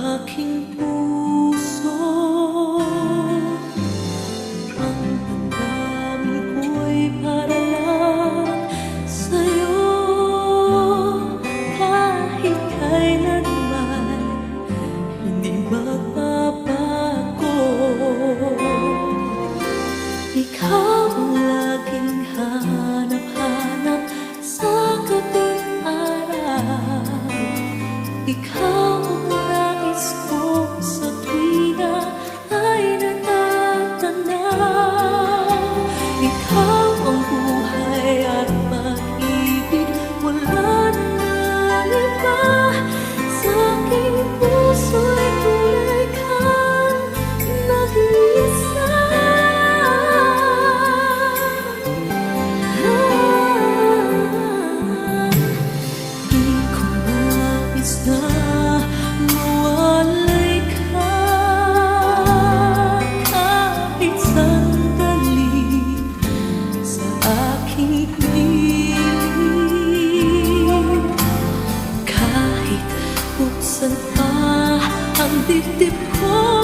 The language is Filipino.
aking puso. Ang damdamin ko'y para lang sa'yo. Kahit kailanman hindi magbabago. Ikaw ang laging hanap-hanap sa gabing araw. Ikaw ang nais ko sa tuwina ay natatanaw. Ikaw ang buhay at pag-ibig, wala nang iba. Sa aking puso'y tunay kang nag-iisa. Di ko nais na mawalay ka kahit sandali sa aking piling. Kahit buksan pa ang dibdib ko,